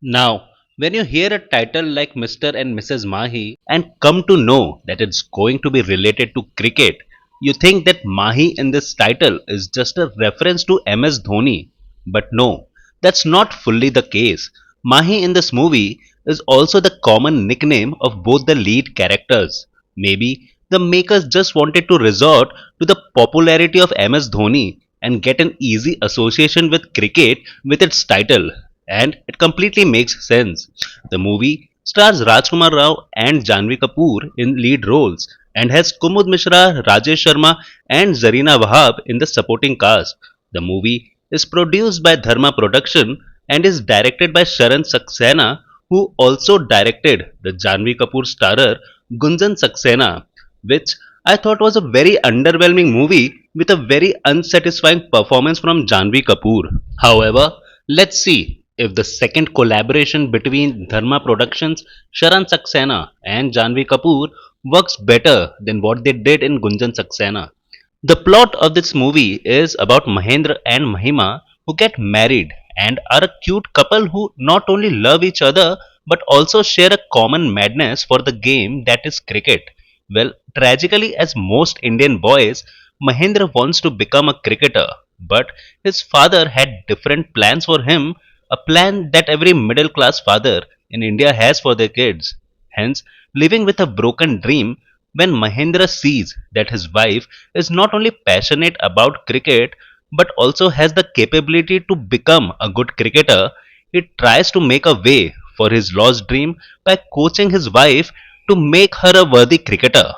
Now, when you hear a title like Mr. and Mrs. Mahi and come to know that it's going to be related to cricket, you think that Mahi in this title is just a reference to MS Dhoni. But no, that's not fully the case. Mahi in this movie is also the common nickname of both the lead characters. Maybe the makers just wanted to resort to the popularity of MS Dhoni and get an easy association with cricket with its title, and it completely makes sense. The movie stars Rajkumar Rao and Janvi Kapoor in lead roles and has Kumud Mishra, Rajesh Sharma, and Zarina Wahab in the supporting cast. The movie is produced by Dharma Production and is directed by Sharan Saxena, who also directed the Janvi Kapoor starrer Gunjan Saxena, which I thought was a very underwhelming movie with a very unsatisfying performance from Janvi Kapoor. However, let's see if the second collaboration between Dharma Productions, Sharan Saxena and Janvi Kapoor works better than what they did in Gunjan Saxena. The plot of this movie is about Mahendra and Mahima who get married and are a cute couple who not only love each other but also share a common madness for the game that is cricket. Well, tragically, as most Indian boys, Mahendra wants to become a cricketer, but his father had different plans for him, a plan that every middle class father in India has for their kids. Hence, living with a broken dream, when Mahendra sees that his wife is not only passionate about cricket but also has the capability to become a good cricketer, he tries to make a way for his lost dream by coaching his wife to make her a worthy cricketer.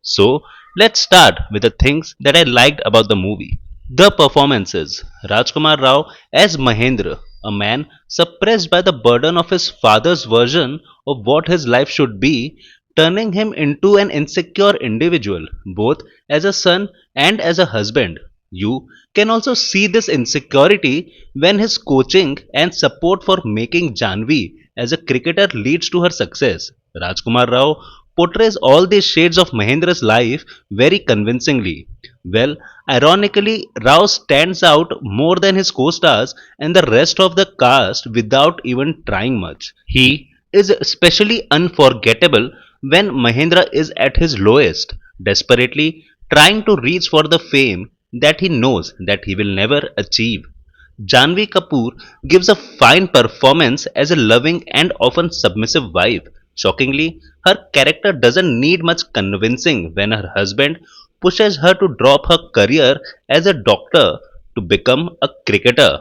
So, let's start with the things that I liked about the movie. The performances. Rajkumar Rao as Mahendra, a man suppressed by the burden of his father's version of what his life should be, turning him into an insecure individual, both as a son and as a husband. You can also see this insecurity when his coaching and support for making Janvi as a cricketer leads to her success. Rajkumar Rao portrays all these shades of Mahendra's life very convincingly. Well, ironically, Rao stands out more than his co stars and the rest of the cast without even trying much. He is especially unforgettable when Mahendra is at his lowest, desperately trying to reach for the fame that he knows that he will never achieve. Janvi Kapoor gives a fine performance as a loving and often submissive wife. Shockingly, her character doesn't need much convincing when her husband pushes her to drop her career as a doctor to become a cricketer.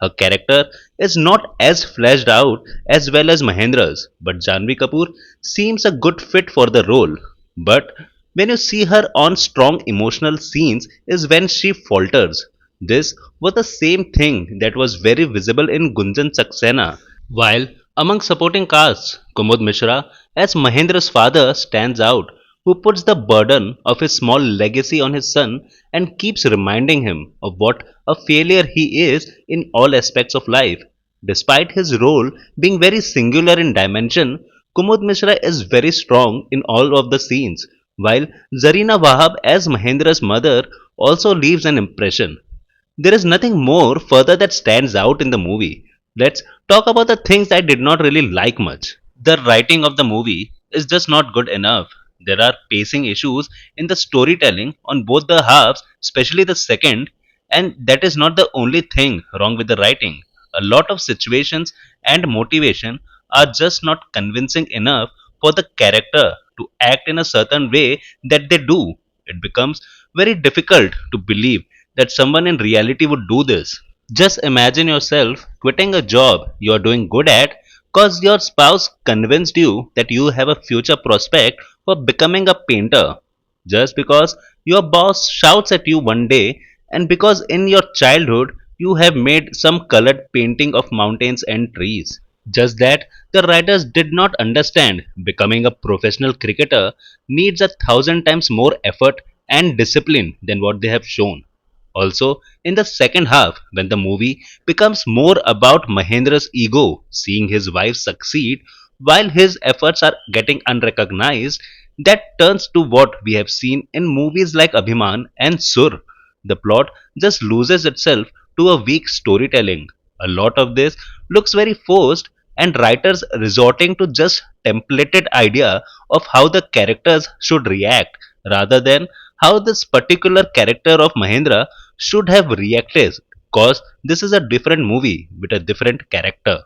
Her character is not as fleshed out as well as Mahendra's, but Janvi Kapoor seems a good fit for the role. But when you see her on strong emotional scenes is when she falters. This was the same thing that was very visible in Gunjan Saxena. While among supporting casts, Kumud Mishra as Mahendra's father stands out, who puts the burden of his small legacy on his son and keeps reminding him of what a failure he is in all aspects of life. Despite his role being very singular in dimension, Kumud Mishra is very strong in all of the scenes, while Zarina Wahab as Mahendra's mother also leaves an impression. There is nothing more further that stands out in the movie. Let's talk about the things I did not really like much. The writing of the movie is just not good enough. There are pacing issues in the storytelling on both the halves, especially the second, and that is not the only thing wrong with the writing. A lot of situations and motivation are just not convincing enough for the character to act in a certain way that they do. It becomes very difficult to believe that someone in reality would do this. Just imagine yourself quitting a job you're doing good at because your spouse convinced you that you have a future prospect for becoming a painter. Just because your boss shouts at you one day and because in your childhood you have made some colored painting of mountains and trees. Just that the writers did not understand becoming a professional cricketer needs 1,000 times more effort and discipline than what they have shown. Also, in the second half, when the movie becomes more about Mahendra's ego seeing his wife succeed while his efforts are getting unrecognized, that turns to what we have seen in movies like Abhiman and Sur. The plot just loses itself to a weak storytelling. A lot of this looks very forced and writers resorting to just templated idea of how the characters should react rather than how this particular character of Mahendra should have reacted, cause this is a different movie with a different character.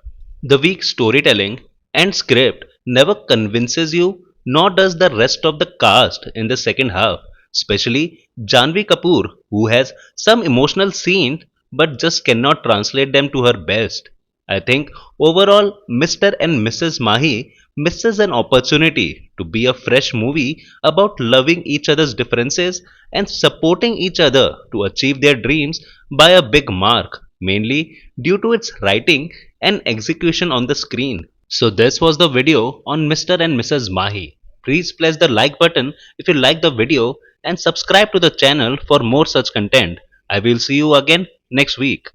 The weak storytelling and script never convinces you, nor does the rest of the cast in the second half, especially Janvi Kapoor, who has some emotional scenes but just cannot translate them to her best. I think overall, Mr. and Mrs. Mahi misses an opportunity to be a fresh movie about loving each other's differences and supporting each other to achieve their dreams by a big mark, mainly due to its writing and execution on the screen. So this was the video on Mr. and Mrs. Mahi. Please press the like button if you like the video and subscribe to the channel for more such content. I will see you again next week.